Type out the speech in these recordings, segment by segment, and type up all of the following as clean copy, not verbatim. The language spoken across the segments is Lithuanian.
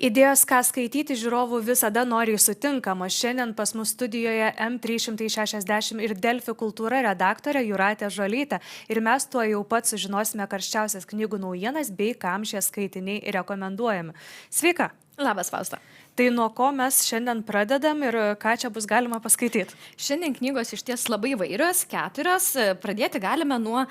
Idėjos, ką skaityti, žiūrovų visada noriai sutinkamos. Šiandien pas mus studijoje M360 ir Delfi kultūra redaktorė Jūratė Žolytė. Ir mes tuo jau pat sužinosime karščiausias knygų naujienas bei kam šie skaitiniai rekomenduojami. Sveika! Labas, Fausta. Tai nuo ko mes šiandien pradedam ir ką čia bus galima paskaityti? Šiandien knygos iš ties labai įvairios, 4. Pradėti galime nuo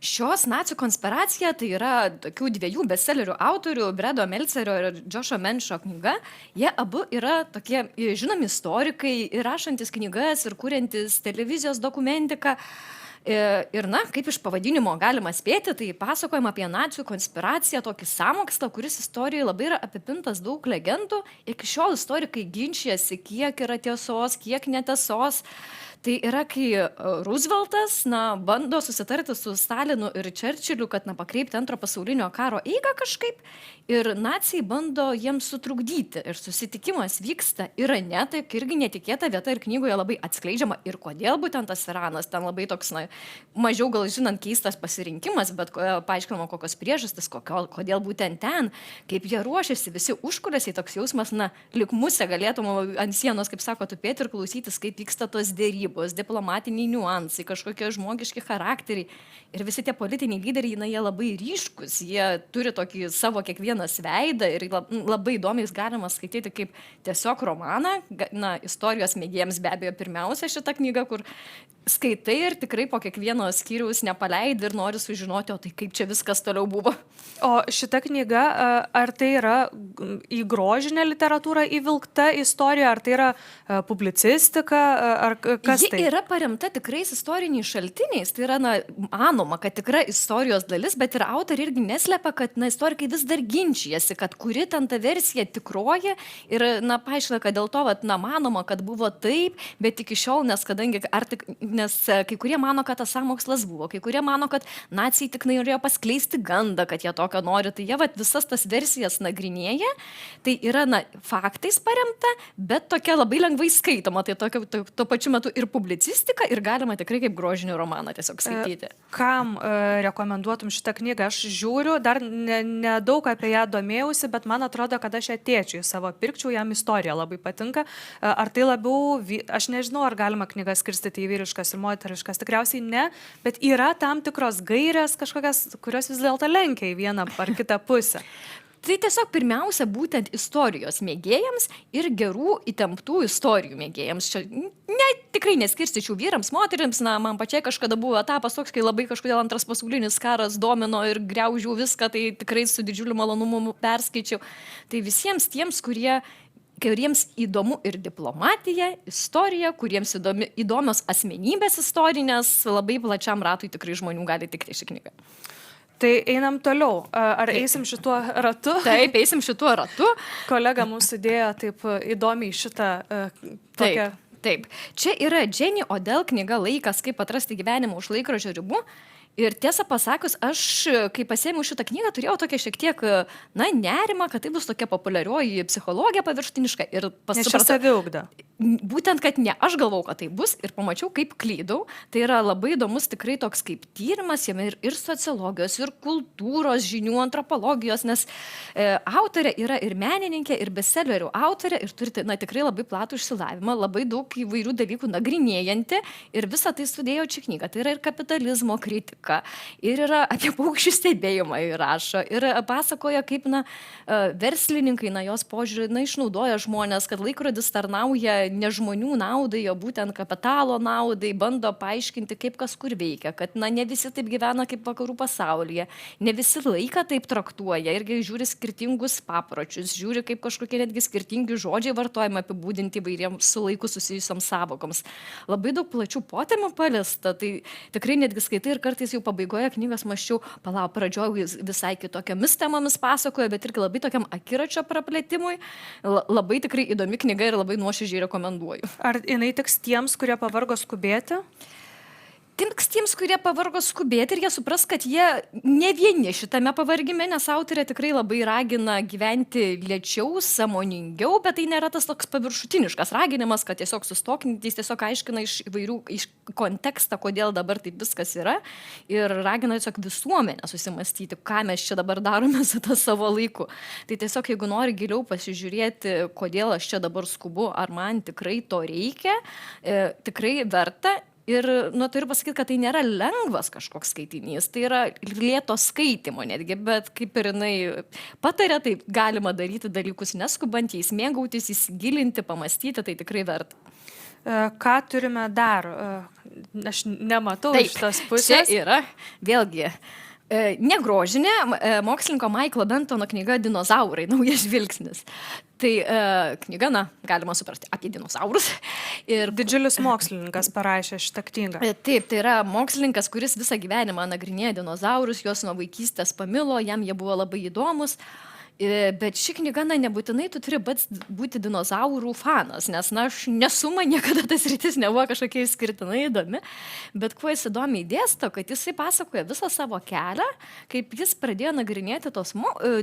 šios nacių konspiracija, tai yra tokių 2 bestsellerių autorių, Bredo Meltzerio ir Joshua Menšo knyga. Jie abu yra tokie žinomi istorikai, ir rašantis knygas, ir kuriantis televizijos dokumentiką. Ir kaip iš pavadinimo galima spėti, tai pasakojama apie nacių konspiraciją, tokį sąmokslą, kuris istorijoje labai yra apipintas daug legendų. Iki šiol istorikai ginčijasi, kiek yra tiesos, kiek netiesos. Tai yra, kai Rooseveltas bando susitarti su Stalinu ir Čerčiliu, kad pakreipti Antro pasaulinio karo eigą kažkaip, ir naciai bando jiems sutrukdyti. Ir susitikimas vyksta Irane, tai irgi netikėta vieta, ir knygoje labai atskleidžiama, ir kodėl būtent tas Iranas. Ten labai toks, mažiau gal žinant keistas pasirinkimas, bet paaiškinama kokios priežastis, kodėl būtent ten, kaip jie ruošiasi, visi užkulisiai, toks jausmas, lyg musė galėtum ant sienos, kaip sako, tupėti ir klausytis, kaip vyksta tos dėrybos, diplomatiniai niuansai, kažkokie žmogiški charakteriai. Ir visi tie politiniai lyderiai, jie labai ryškus, jie turi tokį savo kiekvienas veidą, ir labai įdomiai galima skaityti kaip tiesiog romaną. Istorijos mėgėjams be abejo pirmiausia šitą knygą, kur skaitai ir tikrai po kiekvieno skyriaus nepaleidi ir nori sužinoti, o tai kaip čia viskas toliau buvo. O šita knyga, ar tai yra į grožinę literatūrą įvilkta istorija, ar tai yra publicistika, ar kas tai? Ji yra paremta tikrais istoriniais šaltiniais, tai yra, manoma, kad tikra istorijos dalis, bet ir autoriai irgi neslepia, kad istorikai vis dar ginčijasi, kad kuri ten ta versija tikroji, ir, paaiškina, kad dėl to, manoma, kad buvo taip, bet iki šiol, nes kai kurie mano, kad tas sąmokslas buvo, kai kurie mano, kad naciai tik norėjo paskleisti gandą, kad jie tokio nori, tai jie visas tas versijas nagrinėja, tai yra faktais paremta, bet tokia labai lengvai skaitoma, tai tuo pačiu metu ir publicistika, ir galima tikrai kaip grožinį romaną tiesiog skaityti. Kam rekomenduotum šitą knygą? Aš žiūriu, dar nedaug apie ją domėjausi, bet man atrodo, kad aš ją tėčiui savo pirkčiau, jam istorija labai patinka. Ar tai labiau, aš nežinau, ar galima knygą skirstyti į vyriškas ir moteriškas, tikriausiai ne, bet yra tam tikros gairės kažkokias, kurios vis dėlto lenkia į vieną ar kitą pusę. Tai tiesiog pirmiausia būtent istorijos mėgėjams ir gerų įtemptų istorijų mėgėjams. Čia tikrai neskirstyčiau vyrams, moterims, man pačiai kažkada buvo etapas toks, kai labai kažkodėl Antras pasaulinis karas domino ir griaužiau viską, tai tikrai su didžiuliu malonumu perskaičiau. Tai visiems tiems, kuriems įdomu ir diplomatija, istorija, kuriems įdomios asmenybės istorinės, labai plačiam ratui tikrai žmonių gali tikti ši knyga. Tai einam toliau. Ar eisim šituo ratu? Taip, eisim šituo ratu. Kolega mūsų dėjo taip įdomiai šitą tokią... Taip. Čia yra Jenny Odell knyga Laikas, kaip atrasti gyvenimą už laikrodžio ribų. Ir tiesą pasakius, aš, kai pasiėmiau šitą knygą, turėjau tokią šiek tiek, nerimą, kad tai bus tokia populiarioji psichologija paviršutiniška. Nes čia saviugda. Būtent, kad ne, aš galvau, kad tai bus, ir pamačiau, kaip klydau. Tai yra labai įdomus tikrai toks kaip tyrimas, jame ir sociologijos, ir kultūros žinių, antropologijos, nes autorė yra ir menininkė, ir bestsellerių autorė, ir turi tikrai labai platų išsilavimą, labai daug įvairių dalykų nagrinėjanti, ir visą tai sudėjo čia knygą. Tai yra ir kapitalizmo kritika, ir yra apie paukščių stebėjimą įrašo, ir pasakoja, kaip verslininkai, jos požiūrį, išnaudoja žmonės, kad laikrodis tarnauja ne žmonių naudai, o būtent kapitalo naudai, bando paaiškinti, kaip kas kur veikia, kad ne visi taip gyvena kaip vakarų pasaulyje, ne visi laiką taip traktuoja, irgi žiūri skirtingus papročius, žiūri, kaip kažkokie netgi skirtingi žodžiai vartojami apibūdinti įvairiems su laiku susijusioms savokoms. Labai daug plačių potemių paliesta, tai tikrai netgi skaitai ir kartais jau pabaigoje knygos mąsčiau, pradžioje visai kitokiomis temomis pasakoja, bet irgi labai tokiam akiračio praplėtimui. Labai tikrai įdomi knyga ir labai nuoširdžiai rekomenduoju. Ar jinai tiks tiems, kurie pavargo skubėti? tiems, kurie pavargo skubėti ir jie supras, kad jie ne vieni šitame pavargime, nes autorė tikrai labai ragina gyventi lėčiau, sąmoningiau, bet tai nėra tas toks paviršutiniškas raginimas, kad tiesiog sustokintys tiesiog aiškina iš kontekstą, kodėl dabar taip viskas yra ir ragina tiesiog visuomenę susimastyti, ką mes čia dabar darome su tą savo laiku. Tai tiesiog, jeigu nori giliau pasižiūrėti, kodėl aš čia dabar skubu, ar man tikrai to reikia, tikrai verta. Ir turiu pasakyti, kad tai nėra lengvas kažkoks skaitinys, tai yra lėto skaitimo netgi, bet kaip ir jinai patarė, tai galima daryti dalykus neskubant, jais mėgautis, įsigilinti, pamastyti, tai tikrai verta. Ką turime dar? Aš nematau iš tos pusės. Čia yra, vėlgi, negrožinė mokslininko Michaelo Bentono knyga Dinozaurai, naujas žvilgsnis. Tai knyga, galima suprasti, apie dinozaurus. Ir didžiulis mokslininkas parašė šitą knygą. Taip, tai yra mokslininkas, kuris visą gyvenimą nagrinėja dinozaurus, juos nuo vaikystės pamilo, jam jie buvo labai įdomus. Bet ši knyga, nebūtinai tu turi būti dinozaurų fanas, nes, aš nesu, man niekada tas rytis nebuvo kažkokia išskirtinai įdomi, bet kuo jis įdomiai dėsto, kad jisai pasakoja visą savo kelią, kaip jis pradėjo nagrinėti tos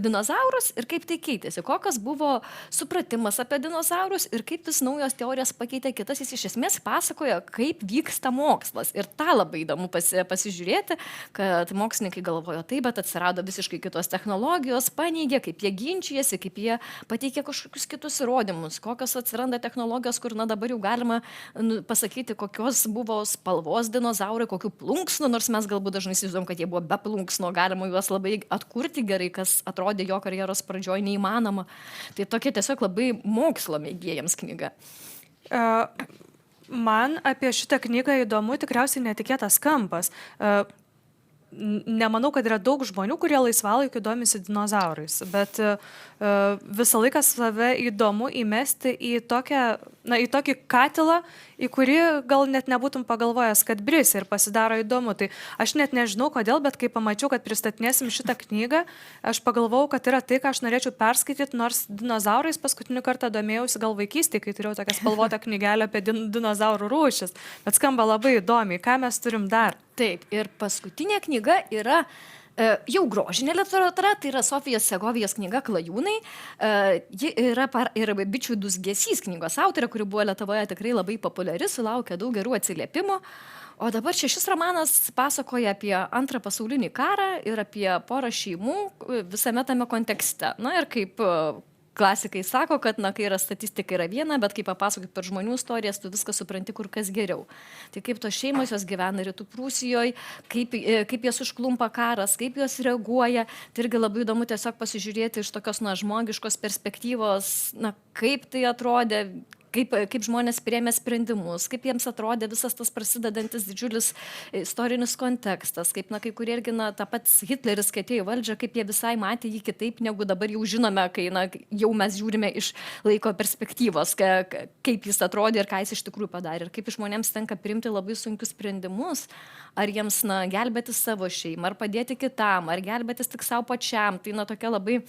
dinozaurus ir kaip tai keitėsi, kokios buvo supratimas apie dinozaurus ir kaip vis naujos teorijos pakeitė kitas, jis iš esmės pasakoja, kaip vyksta mokslas. Ir tą labai įdomu pasižiūrėti, kad mokslininkai galvojo taip, bet atsirado visiškai kitos technologijos, paneigė, kaip jie ginčijasi, kaip jie pateikia kažkokius kitus įrodymus, kokios atsiranda technologijos, kur dabar jau galima pasakyti, kokios buvo spalvos dinozaurai, kokių plunksnų, nors mes galbūt dažnai įsivaizduojam, kad jie buvo be plunksnų, galima juos labai atkurti gerai, kas atrodė jo karjeros pradžioje neįmanoma. Tai tokia tiesiog labai mokslo mėgėjams knyga. Man apie šitą knygą įdomu tikriausiai netikėtas kampas. Nemanau, kad yra daug žmonių, kurie laisvalaikiu domisi dinozaurais, bet visą laiką save įdomu įmesti į tokį katilą, į kurį gal net nebūtum pagalvojęs, kad brisi ir pasidaro įdomu. Tai aš net nežinau kodėl, bet kai pamačiau, kad pristatinėsim šitą knygą, aš pagalvojau, kad yra tai, ką aš norėčiau perskaityti, nors dinozaurais paskutinį kartą domėjausi gal vaikystėje, kai turėjau tokią spalvotą knygelę apie dinozaurų rūšis, bet skamba labai įdomiai. Ką mes turim dar? Taip, ir paskutinė knyga yra jau grožinė literatūra, tai yra Sofijos Segovijos knyga Klajūnai. Ji yra ir Bičių dūzgesys knygos autorė, kuri buvo Lietuvoje tikrai labai populiari, sulaukė daug gerų atsiliepimų. O dabar šis romanas pasakoja apie Antrą pasaulinį karą ir apie porą šeimų visame tame kontekste. Ir kaip klasikai sako, kad, kai yra statistika yra viena, bet kai papasakot per žmonių istorijas, tu viską supranti kur kas geriau. Tai kaip tos šeimos jos gyvena Rytų Prūsijoje, kaip jas užklumpa karas, kaip jos reaguoja. Tai irgi labai įdomu tiesiog pasižiūrėti iš tokios žmogiškos perspektyvos, kaip tai atrodė, kaip žmonės priėmė sprendimus, kaip jiems atrodė visas tas prasidedantis didžiulis istorinis kontekstas, kaip kai kurie irgi, ta pats Hitleris, kai atėjo į valdžią, kaip jie visai matė jį kitaip, negu dabar jau žinome, kai jau mes žiūrime iš laiko perspektyvos, kaip jis atrodė ir ką jis iš tikrųjų padarė. Ir kaip žmonėms tenka priimti labai sunkius sprendimus, ar jiems gelbėti savo šeimą, ar padėti kitam, ar gelbėtis tik savo pačiam. Tai tokia labai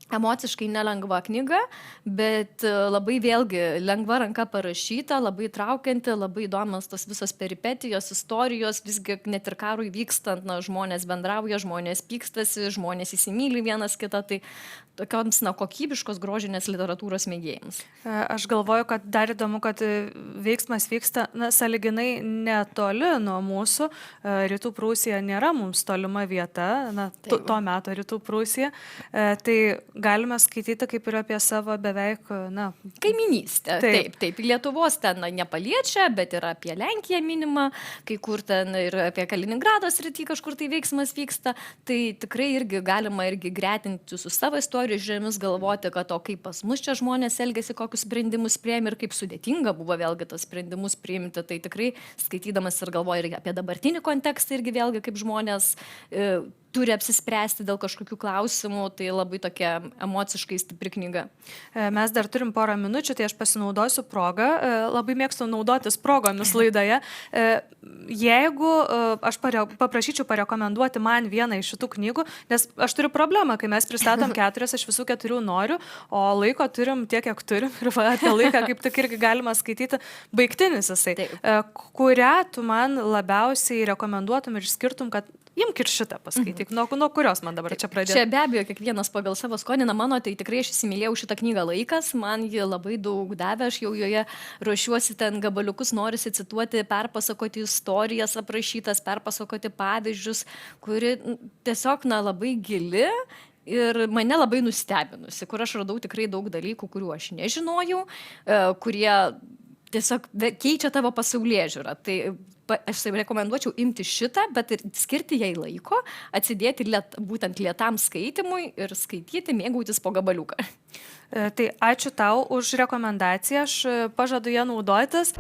emociškai nelengva knyga, bet labai vėlgi lengva ranka parašyta, labai traukianti, labai įdomios tos visos peripetijos, istorijos, visgi net ir karui vykstant, žmonės bendrauja, žmonės pykstasi, žmonės įsimyli vienas kitą, tai tokioms kokybiškos grožinės literatūros mėgėjams. Aš galvoju, kad dar įdomu, kad veiksmas vyksta sąlyginai netoli nuo mūsų. Rytų Prūsija nėra mums tolima vieta, to meto Rytų Prūsija. Tai galime skaityti kaip ir apie savo beveik, kaiminystę. Taip. Lietuvos ten nepaliečia, bet yra apie Lenkiją minima, kai kur ten ir apie Kaliningrado sritį kažkur tai veiksmas vyksta. Tai tikrai irgi galima gretinti su savo istorijos žemėmis, galvoti, kad kaip pas mus čia žmonės elgėsi, kokius sprendimus priėmė ir kaip sudėtinga buvo vėlgi tos sprendimus priimti. Tai tikrai skaitydamas ir galvoju ir apie dabartinį kontekstą irgi vėlgi kaip žmonės turi apsispręsti dėl kažkokių klausimų, tai labai tokia emociškai stipri knyga. Mes dar turim porą minučių, tai aš pasinaudosiu progą. Labai mėgstu naudotis progomis laidoje. Jeigu aš paprašyčiau parekomenduoti man vieną iš šitų knygų, nes aš turiu problemą, kai mes pristatom 4, aš visų 4 noriu, o laiko turim tiek, kiek turim, ir apie laiką kaip tik irgi galima skaityti baigtinis jisai. Kurią tu man labiausiai rekomenduotum ir išskirtum, kad imk ir šitą paskaityk, nuo kurios man dabar čia pradėti? Čia be abejo, kiekvienas pagal savo skonį, mano, tai tikrai aš įsimylėjau šitą knygą Laikas, man ji labai daug davė, aš jau joje ruošiuosi ten gabaliukus, norisi cituoti, perpasakoti istorijas aprašytas, perpasakoti pavyzdžius, kuri tiesiog, labai gili ir mane labai nustebinusi, kur aš radau tikrai daug dalykų, kurių aš nežinojau, kurie tiesiog keičia tavo pasaulėžiūrą. Tai aš rekomenduočiau imti šitą, bet ir skirti jai laiko, atsidėti būtent lėtam skaitimui ir skaityti, mėgautis po gabaliuką. Tai ačiū tau už rekomendaciją, aš pažadu ją naudotis.